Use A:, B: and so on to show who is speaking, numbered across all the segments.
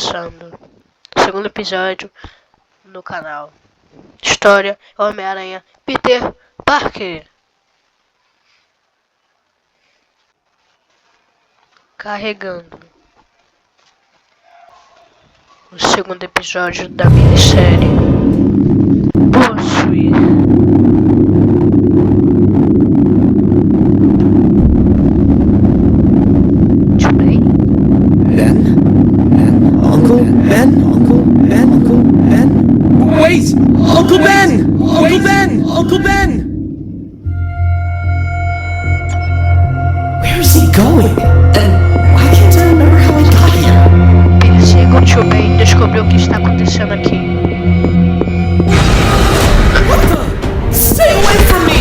A: começando o segundo episódio no canal. História, Homem Aranha, Peter Parker. Carregando o segundo episódio da minissérie Possuir.
B: Wait! Uncle Ben! Uncle Ben! Uncle Ben! Where is he going? And why can't I remember how I got here?
A: Persiga o tio Ben e descobriu o que está acontecendo aqui.
B: What the? Stay away from me!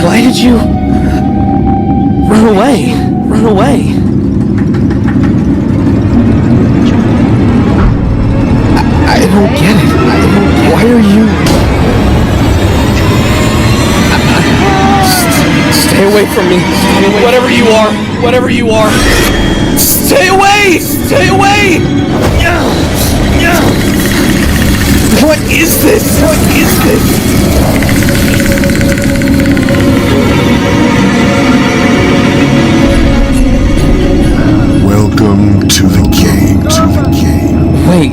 B: Why did you run away? Run away. I don't get it. Why are you... Stay away from me. Whatever you are. Stay away! Stay away! What is this?
C: Welcome to the game.
B: Wait,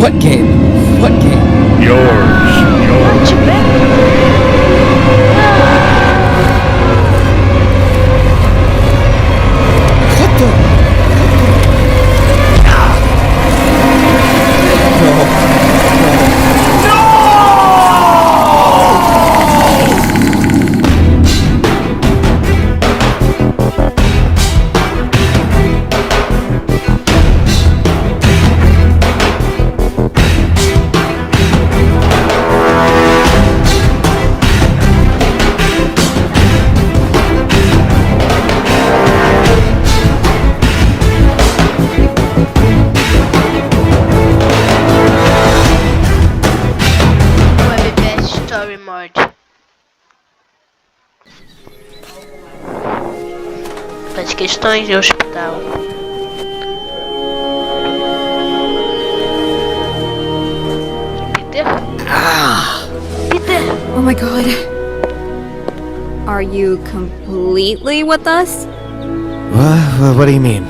B: what game?
C: Yours.
B: What the?
A: Das questões de hospital. Peter? Peter!
D: Oh my god. Are you completely with us?
B: What do you mean?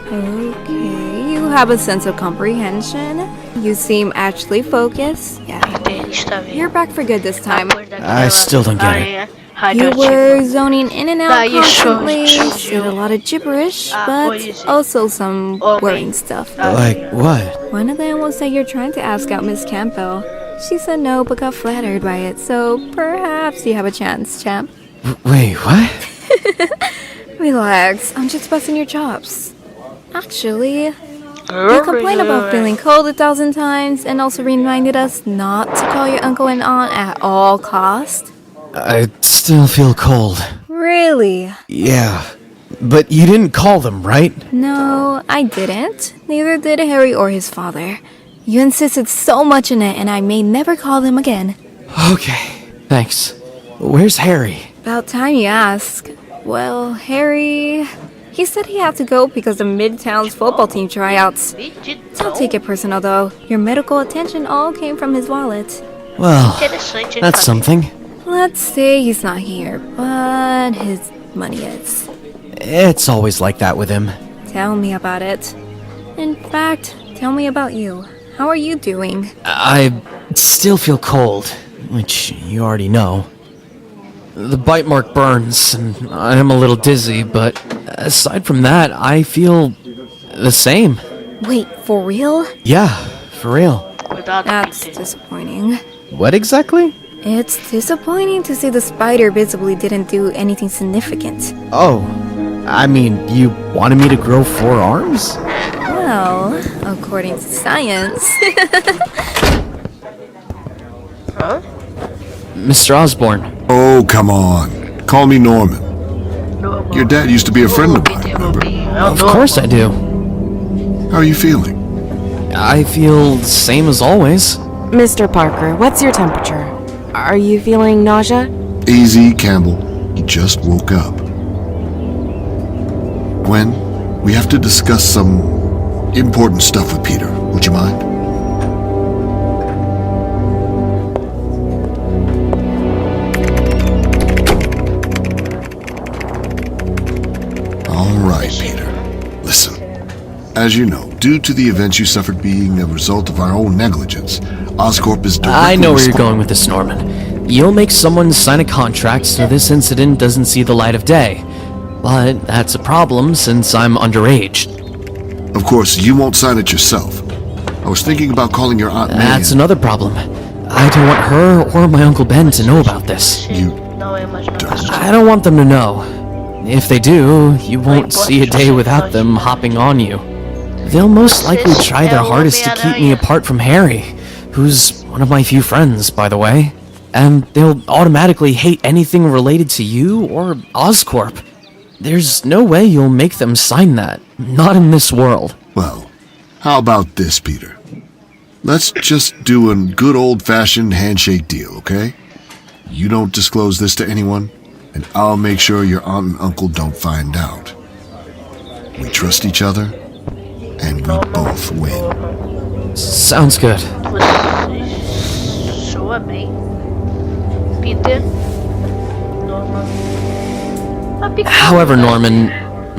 D: Okay, you have a sense of comprehension. You seem actually focused. Yeah.
A: Peter está
D: You're back for good this time.
B: I still don't get it.
D: You were zoning in and out constantly, said a lot of gibberish, but also some worrying stuff.
B: Like what?
D: One of them was that you're trying to ask out Miss Campbell. She said no, but got flattered by it, so perhaps you have a chance, champ.
B: Wait, what?
D: Relax, I'm just busting your chops. Actually, you complained about feeling cold 1,000 times and also reminded us not to call your uncle and aunt at all costs.
B: I still feel cold.
D: Really?
B: Yeah.
E: But you didn't call them, right?
D: No, I didn't. Neither did Harry or his father. You insisted so much on it, and I may never call them again.
E: Okay, thanks. Where's Harry?
D: About time you ask. Well, Harry... He said he had to go because of Midtown's football team tryouts. Don't take it personal, though. Your medical attention all came from his wallet.
E: Well, that's something.
D: Let's say he's not here, but his money is.
E: It's always like that with him.
D: Tell me about it. In fact, tell me about you. How are you doing?
E: I still feel cold, which you already know. The bite mark burns, and I'm a little dizzy, but aside from that, I feel the same.
D: Wait, for real?
E: Yeah, for real.
D: That's disappointing.
E: What exactly?
D: It's disappointing to see the spider visibly didn't do anything significant.
E: Oh, I mean, you wanted me to grow 4 arms?
D: Well, according to science.
A: Huh?
E: Mr. Osborne.
C: Oh, come on. Call me Norman. Your dad used to be a friend of mine, remember?
E: Of course I do.
C: How are you feeling?
E: I feel the same as always.
F: Mr. Parker, what's your temperature? Are you feeling nausea?
C: Easy, Campbell. You just woke up. Gwen, we have to discuss some important stuff with Peter. Would you mind? All right, Peter. Listen. As you know, due to the events you suffered being a result of our own negligence, Oscorp is directly
E: I know where you're going with this, Norman. You'll make someone sign a contract so this incident doesn't see the light of day. But that's a problem since I'm underage.
C: Of course, you won't sign it yourself. I was thinking about calling your Aunt May.
E: That's another problem. I don't want her or my Uncle Ben to know about this.
C: You
A: don't.
E: I don't want them to know. If they do, you won't see a day without them hopping on you. They'll most likely try their hardest to keep me apart from Harry, who's one of my few friends, by the way. And they'll automatically hate anything related to you or Oscorp. There's no way you'll make them sign that. Not in this world.
C: Well, how about this, Peter? Let's just do a good old-fashioned handshake deal, okay? You don't disclose this to anyone, and I'll make sure your aunt and uncle don't find out. We trust each other, and we both win.
E: Sounds good.
A: Você soa bem. Peter. Norman.
E: However, Norman,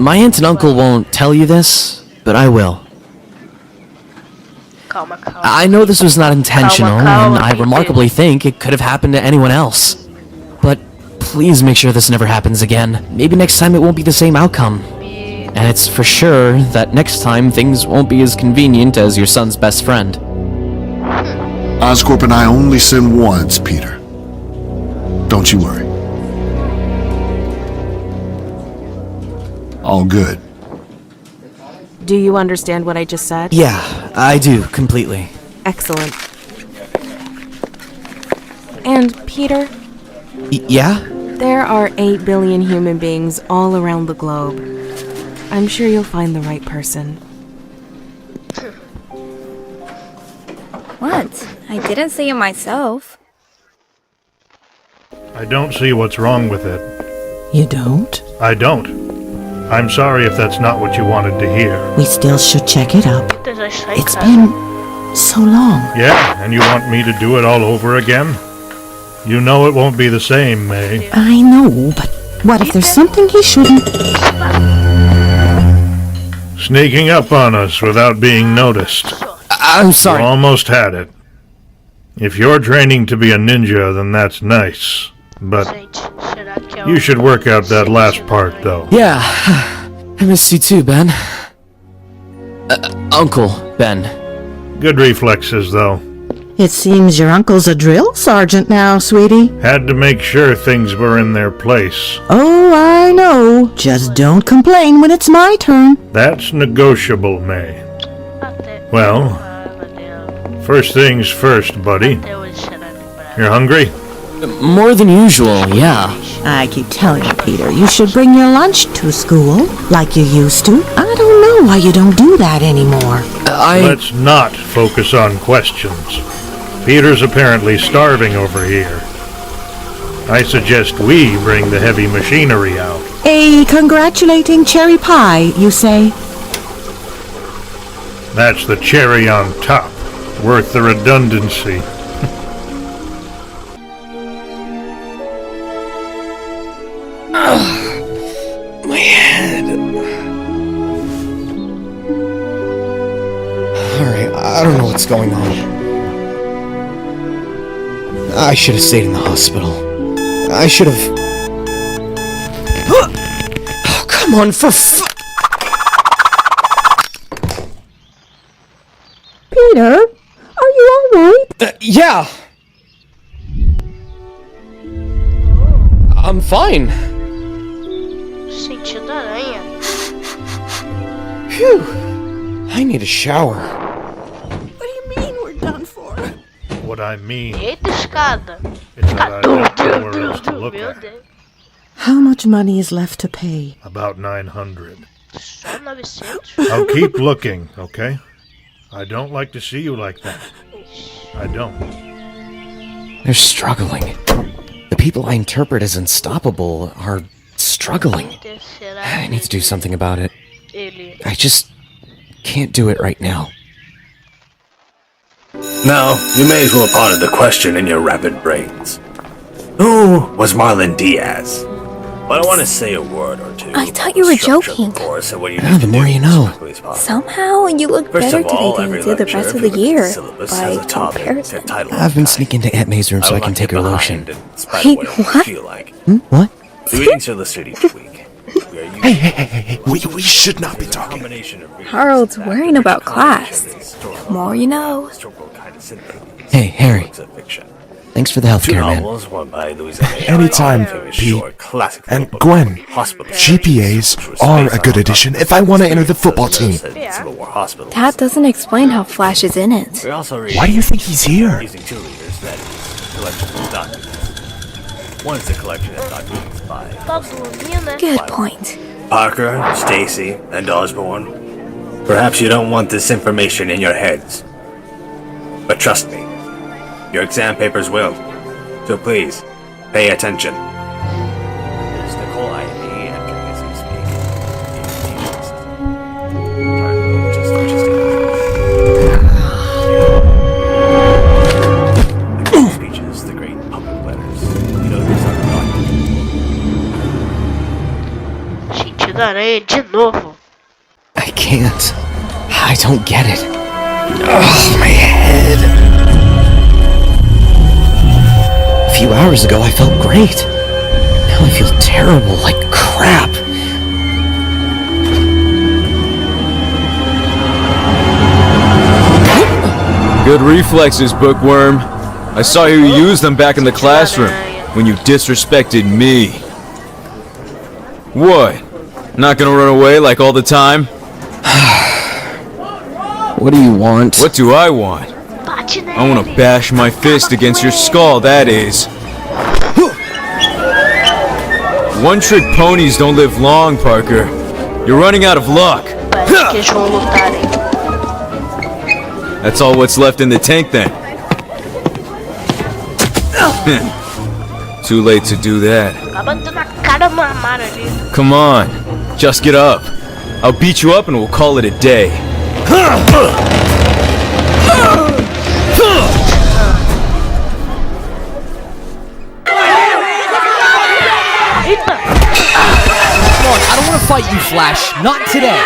E: my aunt and uncle won't tell you this, but I will.
A: Calma.
E: I know this was not intentional,
A: Calma,
E: and I
A: Peter.
E: remarkably think it could have happened to anyone else. But please make sure this never happens again. Maybe next time it won't be the same outcome. And it's for sure that next time things won't be as convenient as your son's best friend.
C: Oscorp and I only sin once, Peter. Don't you worry. All good.
F: Do you understand what I just said?
E: Yeah, I do, completely.
F: Excellent. And, Peter,
E: Yeah?
F: there are 8 billion human beings all around the globe. I'm sure you'll find the right person.
D: What? I didn't say it myself.
G: I don't see what's wrong with it.
H: You don't?
G: I don't. I'm sorry if that's not what you wanted to hear.
H: We still should check it up. It's been so long.
G: Yeah, and you want me to do it all over again? You know it won't be the same, May.
H: I know, but what if there's something he shouldn't?
G: Sneaking up on us without being noticed.
E: I'm
G: You
E: sorry.
G: almost had it. If you're training to be a ninja, then that's nice. But you should work out that last part, though.
E: Yeah, I miss you too, Ben. Uncle Ben.
G: Good reflexes, though.
H: It seems your uncle's a drill sergeant now, sweetie.
G: Had to make sure things were in their place.
H: Oh, I know. Just don't complain when it's my turn.
G: That's negotiable, May. Well, first things first, buddy. You're hungry?
E: More than usual, yeah.
H: I keep telling you, Peter, you should bring your lunch to school, like you used to. I don't know why you don't do that anymore.
G: Let's not focus on questions. Peter's apparently starving over here. I suggest we bring the heavy machinery out.
H: A congratulating cherry pie, you say?
G: That's the cherry on top. Worth the redundancy.
E: My head. Alright, I don't know what's going on. I should have stayed in the hospital. I should have... Oh, come on, for
H: Peter, are you alright?
E: yeah! I'm fine.
A: Sentido aranha.
E: Phew. I need a shower.
H: What do you mean we're done for?
G: What I mean
A: Eita, escada.
G: is that I don't know where else to look
A: Meu
G: at.
A: Deus.
H: How much money is left to pay?
G: About 900.
A: Só 900?
G: I'll keep looking, okay? I don't like to see you like that. I don't.
E: They're struggling. The people I interpret as unstoppable are struggling. I need to do something about it. I just can't do it right now.
I: Now, you may as well ponder the question in your rapid brains. Who was Marlon Diaz? But I want to say a word or two.
D: I thought you were joking.
I: So what you
E: The more you know.
D: Somehow you look
I: First
D: better
I: of all,
D: today than
I: every
D: you did the
I: lecture,
D: rest
I: if
D: of
I: you
D: the
I: look at
D: year,
I: syllabus, has
D: by
I: a topic,
D: comparison.
I: a title,
E: I've been sneaking to Aunt May's room so I can take her lotion.
D: Wait, what?
E: What?
I: The readings are listed each week.
C: Hey, we should not be talking.
D: Harold's worrying about class. The more you know.
E: Hey, Harry. Thanks for the healthcare, man.
C: Anytime, Pete. And Gwen, GPAs are a good addition if I want to enter the football team.
D: That doesn't explain how Flash is in it.
C: Why do you think he's here?
I: Using 2 liters, that is, collection of documents. One is a collection of documents by
A: Tá dormindo, né?
D: Good point.
I: Parker, Stacy, and Osborne. Perhaps you don't want this information in your heads. But trust me, your exam papers will. So please, pay attention. There's Nicole ID after missing speak. Speeches, the great public letters. You know these are documents.
A: Sentido aranha de novo.
E: I can't. I don't get it. Ugh, my head. A few hours ago I felt great. Now I feel terrible, like crap.
B: Good reflexes, bookworm. I saw you use them back in the classroom when you disrespected me. What? Not gonna run away like all the time?
E: What do you want?
B: What do I want?
A: Bate nele.
B: I wanna bash my fist against your skull, that is. One-trick ponies don't live long, Parker. You're running out of luck.
A: Parece que eles vão lutar, hein?
B: That's all what's left in the tank then. Too late to do that.
A: Acaba dando a cara no armário ali.
B: Come on, just get up. I'll beat you up and we'll call it a day.
A: Eita!
E: Come on, I don't want to fight you, Flash. Not today.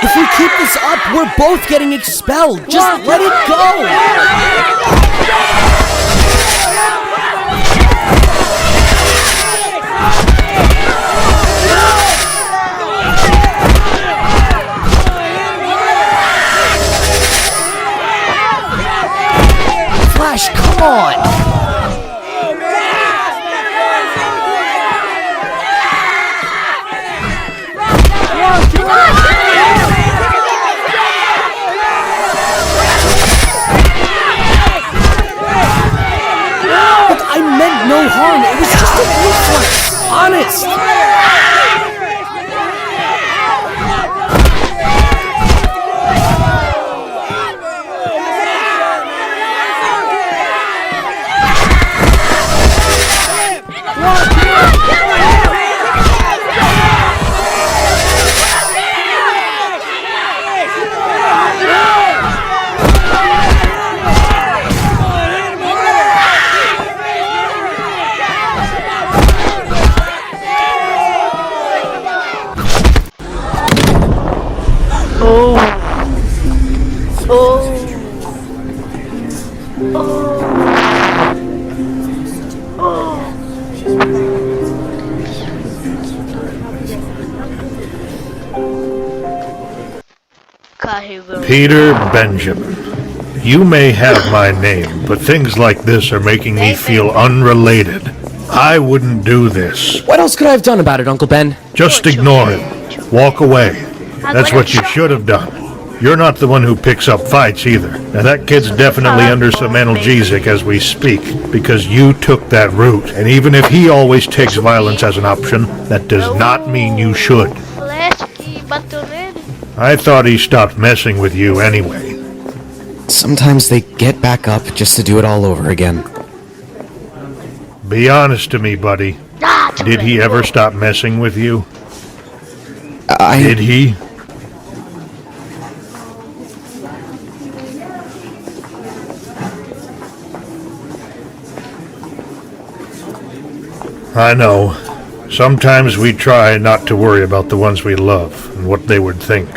E: If we keep this up, we're both getting expelled. Just let it go. Flash, come on.
A: Carregando.
G: Peter Benjamin. You may have my name, but things like this are making me feel unrelated. I wouldn't do this.
E: What else could I have done about it, Uncle Ben?
G: Just ignore him. Walk away. That's what you should have done. You're not the one who picks up fights either. Now that kid's definitely under some analgesic as we speak, because you took that route. And even if he always takes violence as an option, that does not mean you should. I thought he stopped messing with you anyway.
E: Sometimes they get back up just to do it all over again.
G: Be honest to me, buddy. Did he ever stop messing with you? Did he? I know. Sometimes we try not to worry about the ones we love and what they would think.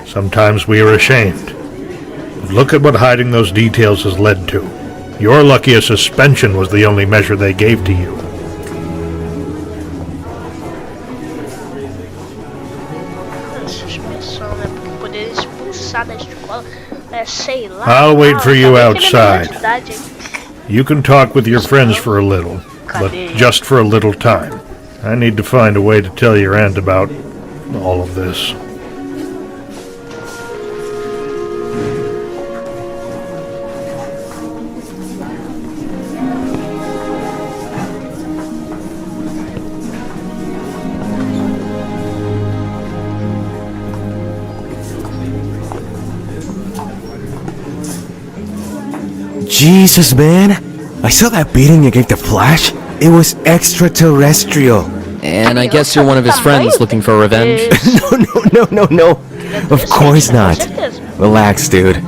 G: Sometimes we are ashamed. But look at what hiding those details has led to. You're lucky a suspension was the only measure they gave to you. I'll wait for you outside. You can talk with your friends for a little, but just for a little time. I need to find a way to tell your aunt about all of this.
J: Jesus, man. I saw that beating you gave the Flash. It was extraterrestrial.
E: And I guess you're one of his friends looking for revenge?
J: No. Of course not. Relax, dude.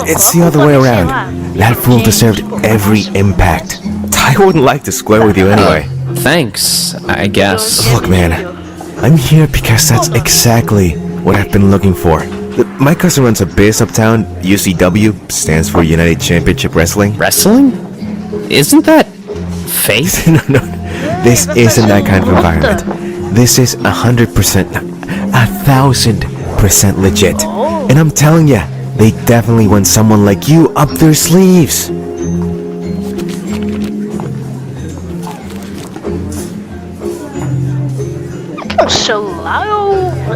J: It's the other way around. That fool deserved every impact. I wouldn't like to square with you anyway.
E: Thanks, I guess.
J: Look, man. I'm here because that's exactly what I've been looking for. My cousin runs a biz uptown. UCW stands for United Championship Wrestling.
E: Wrestling? Isn't that fake?
J: No. This isn't that kind of environment. This is 100%, 1,000% legit. And I'm telling ya, they definitely want someone like you up their sleeves.
A: Um celular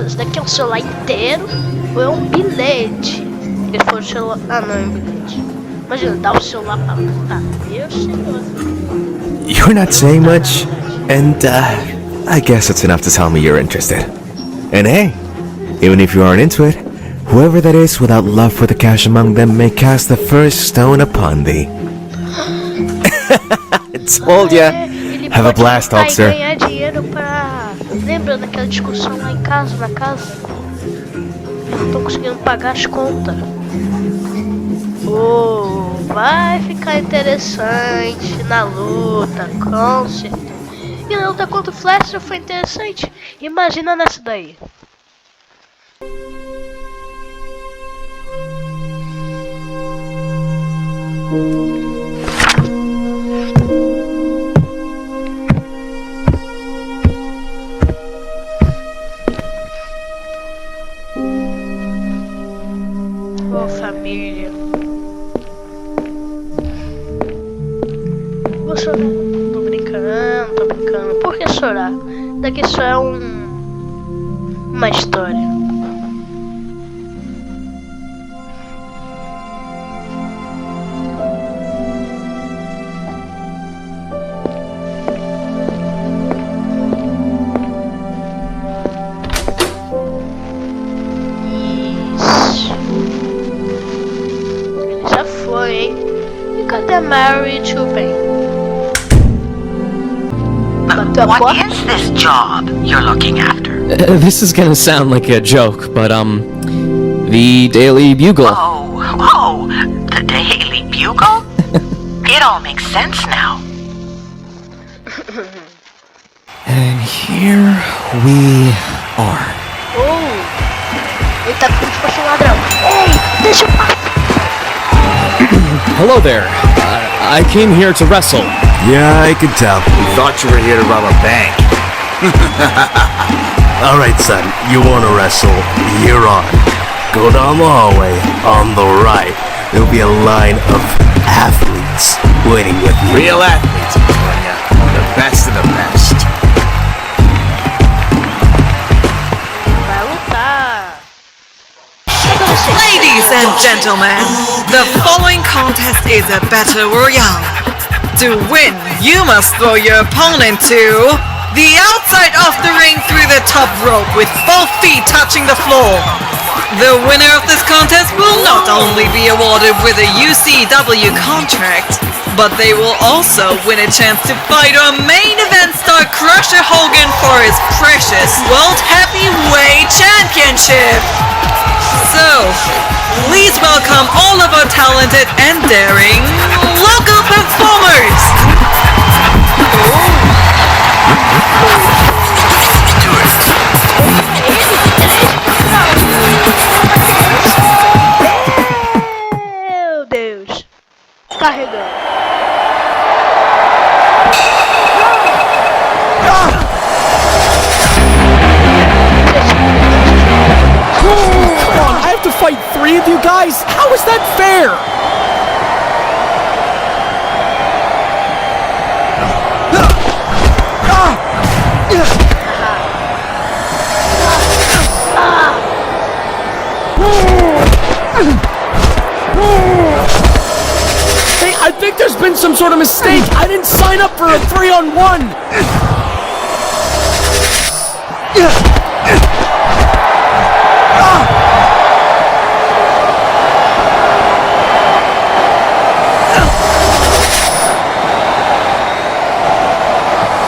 A: esse daqui é um celular inteiro ou é um bilhete? Se for o celular. Ah, não, é um bilhete. Imagina, dá o celular pra. Ah, meu senhor.
J: You're not saying much, and I guess it's enough to tell me you're interested. And hey, even if you aren't into it, whoever that is without love for the cash among them may cast the first stone upon thee. Told ya. Have a blast, Hulkster.
A: Ganhar dinheiro pra. Lembra daquela discussão lá em casa, na casa? Eu não tô conseguindo pagar as contas. Oh, vai ficar interessante na luta, com certeza. E na luta contra o Flash já foi interessante. Imagina nessa daí. Oh, família. Vou chorar. Tô brincando. Por que chorar? Daqui só é uma história. Married to Ben.
H: What is this job you're looking after?
E: This is gonna sound like a joke, but the Daily Bugle.
H: Oh, the Daily Bugle? It all makes sense now.
E: And here we are.
A: Oh, ele tá como se fosse ladrão. Ei, deixa eu passar.
E: Hello there. I came here to wrestle.
J: Yeah, I can tell.
I: We thought you were here to rob a bank.
J: Alright, son. You want to wrestle? You're on. Go down the hallway. On the right, there'll be a line of athletes waiting with you.
K: Real athletes, California. The best of the best.
A: Vai lutar.
L: Ladies and gentlemen, the following contest is a battle royale. To win, you must throw your opponent to the outside of the ring through the top rope with both feet touching the floor. The winner of this contest will not only be awarded with a UCW contract, but they will also win a chance to fight our main event star Crusher Hogan for his precious World Heavyweight Championship. So, please welcome all of our talented and daring local performers.
A: Meu Deus. Carregando.
E: Come on, I have to fight 3 of you guys? How is that fair? Hey, I think there's been some sort of mistake. I didn't sign up for a 3-on-1.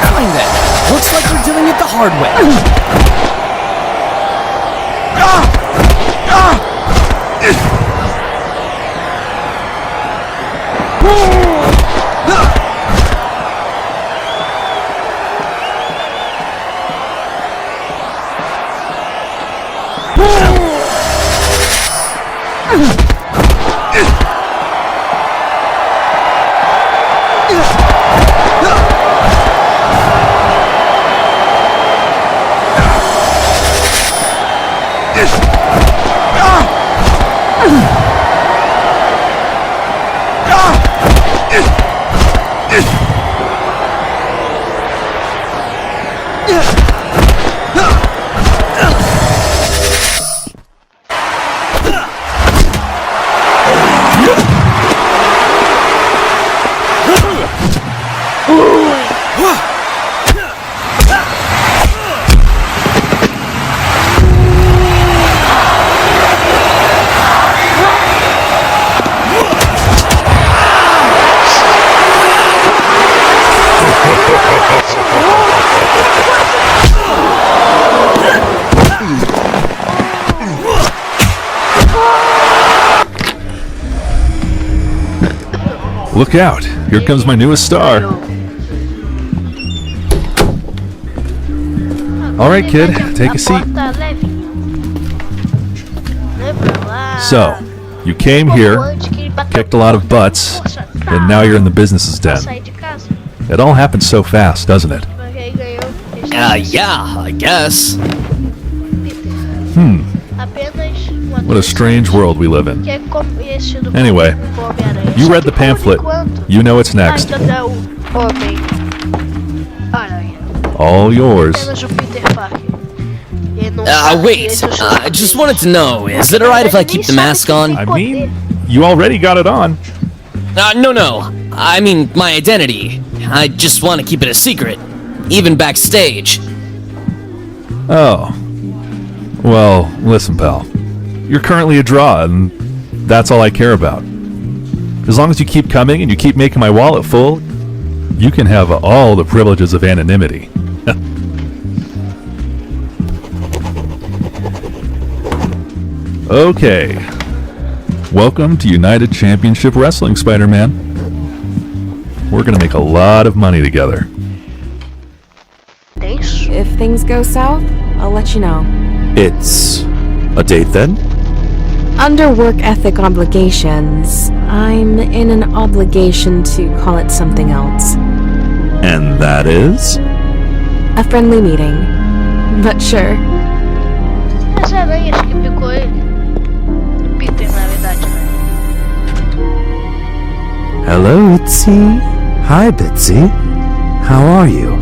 E: Fine then. Looks like we're doing it the hard way.
M: Look out! Here comes my newest star. Alright, kid, take a seat. So, you came here, kicked a lot of butts, and now you're in the business's den. It all happened so fast, doesn't it?
E: Yeah, I guess.
M: What a strange world we live in. Anyway, you read the pamphlet. You know what's next. All yours.
E: Wait. I just wanted to know, is it alright if I keep the mask on?
M: I mean, you already got it on.
E: No. I mean, my identity. I just want to keep it a secret. Even backstage.
M: Oh. Well, listen, pal. You're currently a draw, and that's all I care about. As long as you keep coming and you keep making my wallet full, you can have all the privileges of anonymity. Okay. Welcome to United Championship Wrestling, Spider-Man. We're gonna make a lot of money together.
F: If things go south, I'll let you know.
J: It's a date then?
F: Under work ethic obligations, I'm in an obligation to call it something else.
J: And that is?
F: A friendly meeting. But sure.
A: As aranhas que picou ele.
J: Hello, Itsy. Hi, Bitsy. How are you?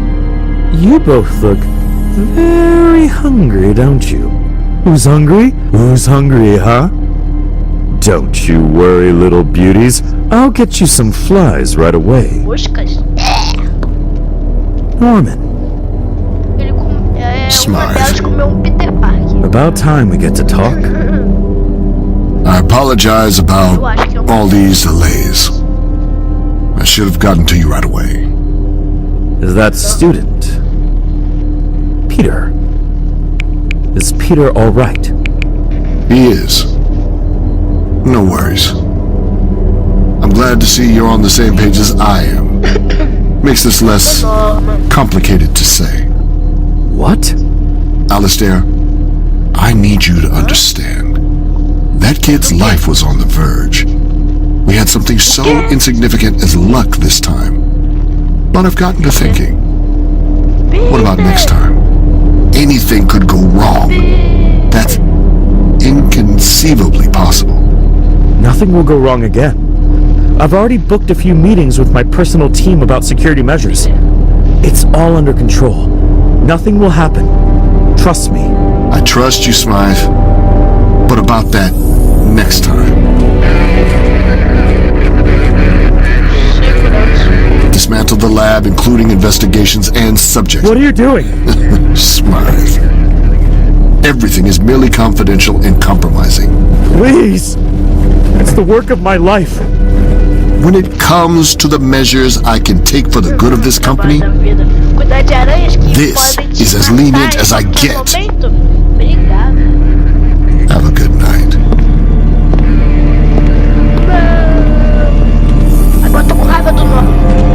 J: You both look very hungry, don't you? Who's hungry? Who's hungry, huh? Don't you worry, little beauties. I'll get you some flies right away.
A: Moscas.
J: Norman.
A: Uma delas comeu Peter Parker.
J: About time we get to talk.
C: I apologize about all these delays. I should have gotten to you right away.
J: Is that student Peter? Is Peter all right?
C: He is. No worries. I'm glad to see you're on the same page as I am. Makes this less complicated to say.
J: What?
C: Alistair, I need you to understand. That kid's life was on the verge. We had something so insignificant as luck this time. But I've gotten to thinking, what about next time? Anything could go wrong. That's inconceivably possible.
J: Nothing will go wrong again. I've already booked a few meetings with my personal team about security measures. It's all under control. Nothing will happen. Trust me.
C: I trust you, Smythe. But about that next time. Dismantle the lab, including investigations and subjects.
J: What are you doing?
C: Smythe. Everything is merely confidential and compromising.
J: Please! It's the work of my life.
C: When it comes to the measures I can take for the good of this company, this is as lenient as I get. Have a good night.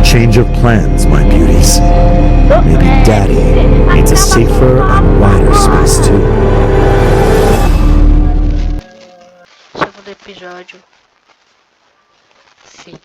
J: Change of plans, my beauties. Maybe Daddy needs a safer and wider space too.
A: Segundo episódio. Fim.